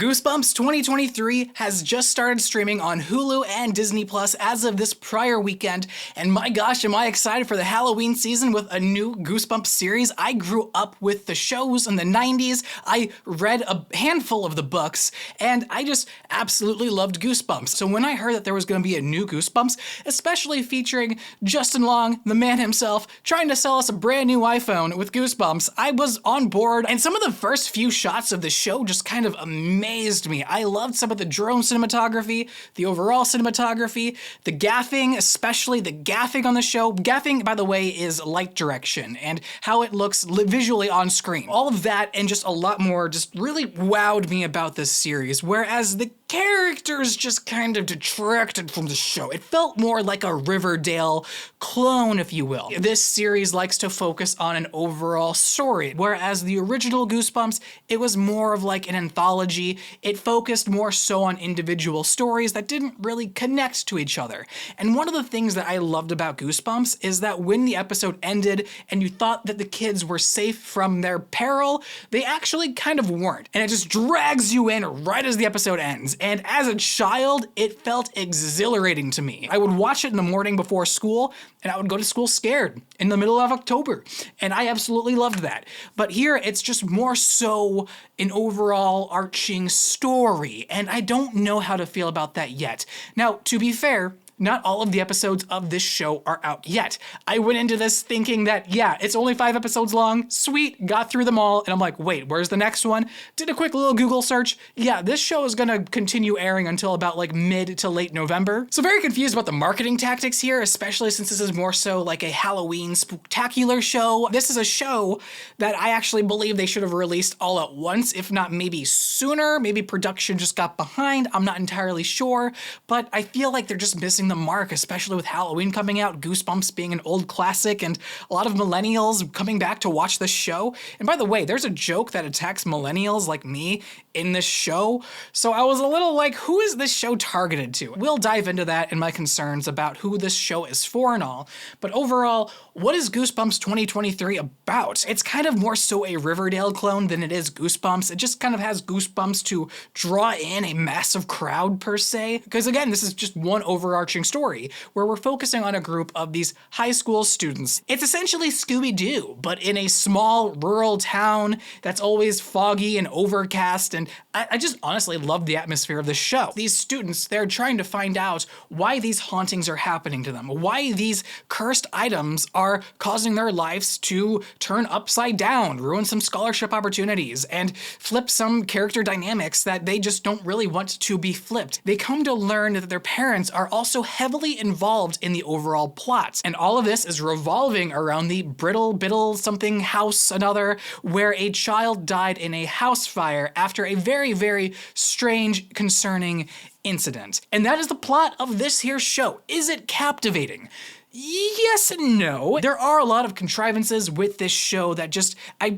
Goosebumps 2023 has just started streaming on Hulu and Disney Plus as of this prior weekend, and my gosh, am I excited for the Halloween season with a new Goosebumps series. I grew up with the shows in the 90s, I read a handful of the books, and I just absolutely loved Goosebumps. So when I heard that there was going to be a new Goosebumps, especially featuring Justin Long, the man himself, trying to sell us a brand new iPhone with Goosebumps, I was on board, and some of the first few shots of the show just kind of amazed me. I loved some of the drone cinematography, the overall cinematography, the gaffing, especially the gaffing on the show. Gaffing, by the way, is light direction and how it looks visually on screen. All of that and just a lot more just really wowed me about this series, whereas the characters just kind of detracted from the show. It felt more like a Riverdale clone, if you will. This series likes to focus on an overall story, whereas the original Goosebumps, it was more of like an anthology. It focused more so on individual stories that didn't really connect to each other. And one of the things that I loved about Goosebumps is that when the episode ended and you thought that the kids were safe from their peril, they actually kind of weren't. And it just drags you in right as the episode ends. And as a child, it felt exhilarating to me. I would watch it in the morning before school, and I would go to school scared in the middle of October. And I absolutely loved that. But here, it's just more so an overall arching story, and I don't know how to feel about that yet. Now, to be fair, not all of the episodes of this show are out yet. I went into this thinking that, yeah, it's only 5 episodes long, sweet, got through them all, and I'm like, wait, where's the next one? Did a quick little Google search. Yeah, this show is gonna continue airing until about like mid to late November. So very confused about the marketing tactics here, especially since this is more so like a Halloween spooktacular show. This is a show that I actually believe they should have released all at once, if not maybe sooner. Maybe production just got behind, I'm not entirely sure, but I feel like they're just missing the mark, especially with Halloween coming out, Goosebumps being an old classic, and a lot of millennials coming back to watch this show. And by the way, there's a joke that attacks millennials like me in this show, so I was a little like, who is this show targeted to? We'll dive into that and my concerns about who this show is for and all, but overall, what is Goosebumps 2023 about? It's kind of more so a Riverdale clone than it is Goosebumps. It just kind of has Goosebumps to draw in a massive crowd per se, because again, this is just one overarching story where we're focusing on a group of these high school students. It's essentially Scooby-Doo, but in a small rural town that's always foggy and overcast, and I just honestly love the atmosphere of this show. These students, they're trying to find out why these hauntings are happening to them, why these cursed items are causing their lives to turn upside down, ruin some scholarship opportunities, and flip some character dynamics that they just don't really want to be flipped. They come to learn that their parents are also heavily involved in the overall plot, and all of this is revolving around the Brittle Biddle something house another, where a child died in a house fire after a very, very strange, concerning incident. And that is the plot of this here show. Is it captivating? Yes and no. There are a lot of contrivances with this show that just, I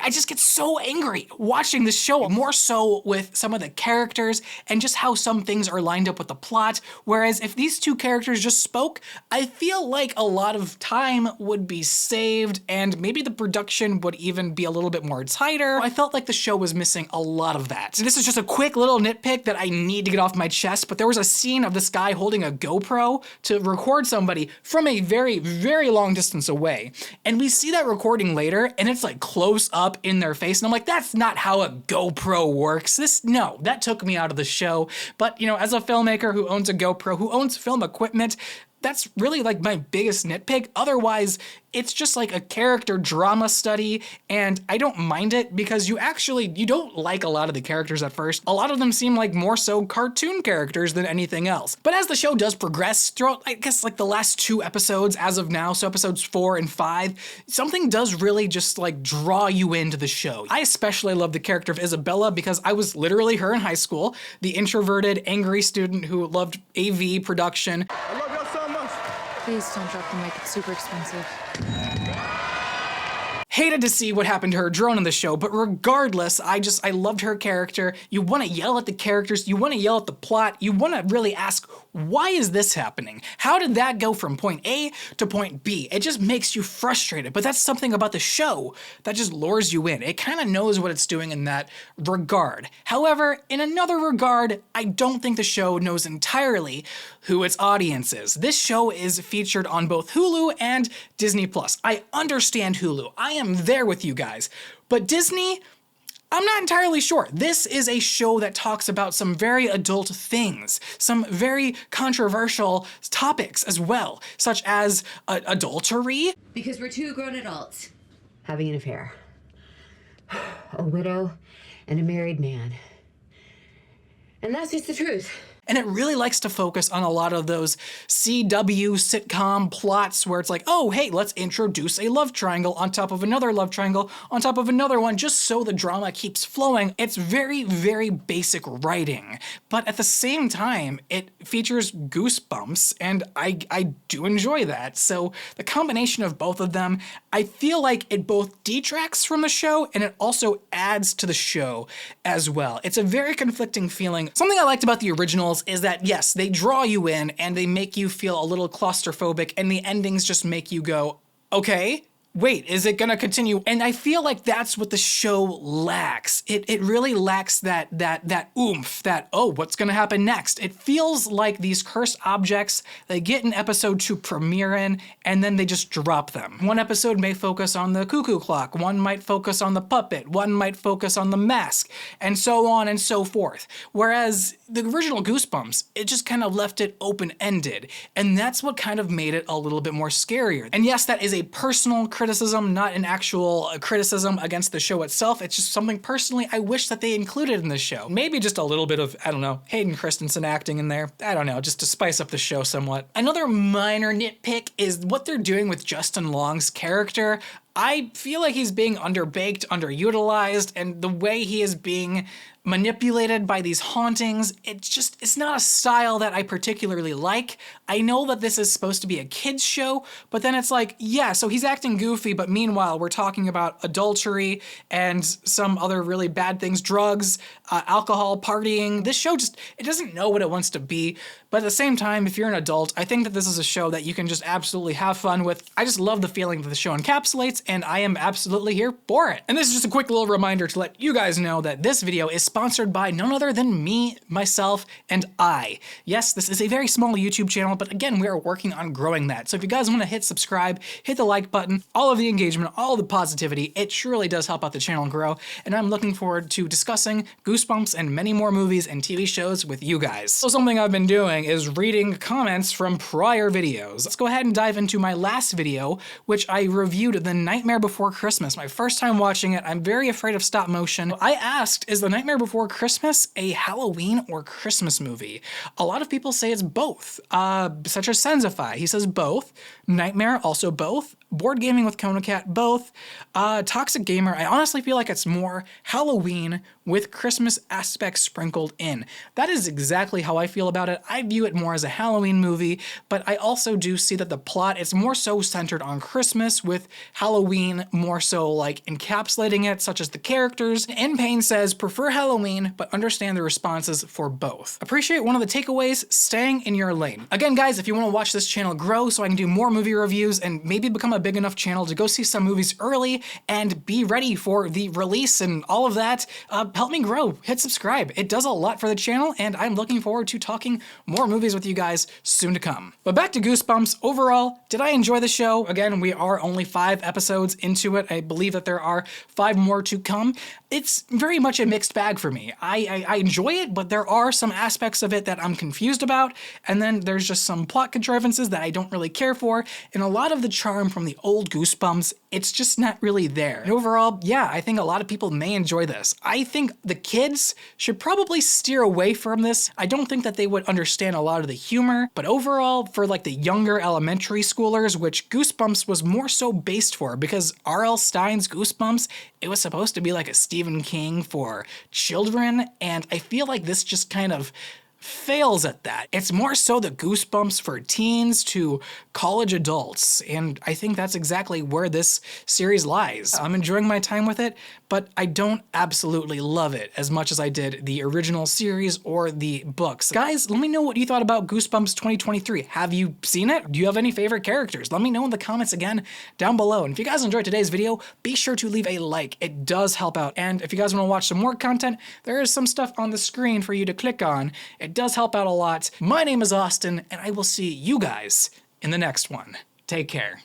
just get so angry watching this show, more so with some of the characters and just how some things are lined up with the plot. Whereas if these two characters just spoke, I feel like a lot of time would be saved and maybe the production would even be a little bit more tighter. I felt like the show was missing a lot of that. This is just a quick little nitpick that I need to get off my chest, but there was a scene of this guy holding a GoPro to record somebody from a very, very long distance away. And we see that recording later and it's like close up in their face. And I'm like, that's not how a GoPro works. No, that took me out of the show. But you know, as a filmmaker who owns a GoPro, who owns film equipment, that's really like my biggest nitpick. Otherwise, it's just like a character drama study, and I don't mind it because you don't like a lot of the characters at first. A lot of them seem like more so cartoon characters than anything else. But as the show does progress throughout, I guess like the last 2 episodes as of now, so episodes 4 and 5, something does really just like draw you into the show. I especially love the character of Isabella because I was literally her in high school, the introverted, angry student who loved AV production. I love y'all so much. Please don't drop the mic, it's super expensive. Hated to see what happened to her drone in the show, but regardless, I loved her character. You want to yell at the characters, you want to yell at the plot, you want to really ask, why is this happening? How did that go from point A to point B? It just makes you frustrated, but that's something about the show that just lures you in. It kind of knows what it's doing in that regard. However, in another regard, I don't think the show knows entirely who its audience is. This show is featured on both Hulu and Disney+. I understand Hulu. I am there with you guys. But Disney, I'm not entirely sure. This is a show that talks about some very adult things, some very controversial topics as well, such as adultery. Because we're two grown adults having an affair. A widow and a married man. And that's just the truth. And it really likes to focus on a lot of those CW sitcom plots where it's like, oh, hey, let's introduce a love triangle on top of another love triangle on top of another one, just so the drama keeps flowing. It's very, very basic writing. But at the same time, it features Goosebumps, and I do enjoy that. So the combination of both of them, I feel like it both detracts from the show and it also adds to the show as well. It's a very conflicting feeling. Something I liked about the originals is that, yes, they draw you in and they make you feel a little claustrophobic, and the endings just make you go, okay, wait, is it gonna continue? And I feel like that's what the show lacks. It really lacks that oomph, that, oh, what's gonna happen next? It feels like these cursed objects, they get an episode to premiere in, and then they just drop them. One episode may focus on the cuckoo clock, one might focus on the puppet, one might focus on the mask, and so on and so forth. Whereas the original Goosebumps, it just kind of left it open-ended, and that's what kind of made it a little bit more scarier. And yes, that is a personal criticism, not an actual criticism against the show itself. It's just something personally I wish that they included in the show. Maybe just a little bit of, I don't know, Hayden Christensen acting in there. I don't know, just to spice up the show somewhat. Another minor nitpick is what they're doing with Justin Long's character. I feel like he's being underbaked, underutilized, and the way he is being manipulated by these hauntings, it's not a style that I particularly like. I know that this is supposed to be a kid's show, but then it's like, yeah, so he's acting goofy, but meanwhile we're talking about adultery and some other really bad things, drugs, alcohol, partying. This show just, it doesn't know what it wants to be, but at the same time, if you're an adult, I think that this is a show that you can just absolutely have fun with. I just love the feeling that the show encapsulates, and I am absolutely here for it. And this is just a quick little reminder to let you guys know that this video is sponsored by none other than me, myself, and I. Yes, this is a very small YouTube channel, but again, we are working on growing that. So if you guys want to hit subscribe, hit the like button, all of the engagement, all of the positivity, it surely does help out the channel grow, and I'm looking forward to discussing Goosebumps and many more movies and TV shows with you guys. So something I've been doing is reading comments from prior videos. Let's go ahead and dive into my last video, which I reviewed The Nightmare Before Christmas. My first time watching it, I'm very afraid of stop motion. I asked, is The Nightmare Before Christmas a Halloween or Christmas movie? A lot of people say it's both, such as Sensify. He says both. Nightmare, also both. Board Gaming with Konacat, both. Toxic Gamer, I honestly feel like it's more Halloween with Christmas aspects sprinkled in. That is exactly how I feel about it. I view it more as a Halloween movie, but I also do see that the plot is more so centered on Christmas, with Halloween more so like encapsulating it, such as the characters. In Pain says, prefer Halloween, but understand the responses for both. Appreciate one of the takeaways, staying in your lane. Again, guys, if you want to watch this channel grow so I can do more movie reviews and maybe become a big enough channel to go see some movies early and be ready for the release and all of that, help me grow. Hit subscribe. It does a lot for the channel, and I'm looking forward to talking more movies with you guys soon to come. But back to Goosebumps. Overall, did I enjoy the show? Again, we are only 5 episodes into it. I believe that there are 5 more to come. It's very much a mixed bag for me. I enjoy it, but there are some aspects of it that I'm confused about, and then there's just some plot contrivances that I don't really care for, and a lot of the charm from the old Goosebumps, it's just not really there. And overall, yeah, I think a lot of people may enjoy this. I think the kids should probably steer away from this. I don't think that they would understand a lot of the humor, but overall, for like the younger elementary schoolers, which Goosebumps was more so based for, because R.L. Stein's Goosebumps, it was supposed to be like a Stephen King for children, and I feel like this just kind of fails at that. It's more so the Goosebumps for teens to college adults, and I think that's exactly where this series lies. I'm enjoying my time with it, but I don't absolutely love it as much as I did the original series or the books. Guys, let me know what you thought about Goosebumps 2023. Have you seen it? Do you have any favorite characters? Let me know in the comments again down below. And if you guys enjoyed today's video, be sure to leave a like. It does help out. And if you guys want to watch some more content, there is some stuff on the screen for you to click on. It does help out a lot. My name is Austin, and I will see you guys in the next one. Take care.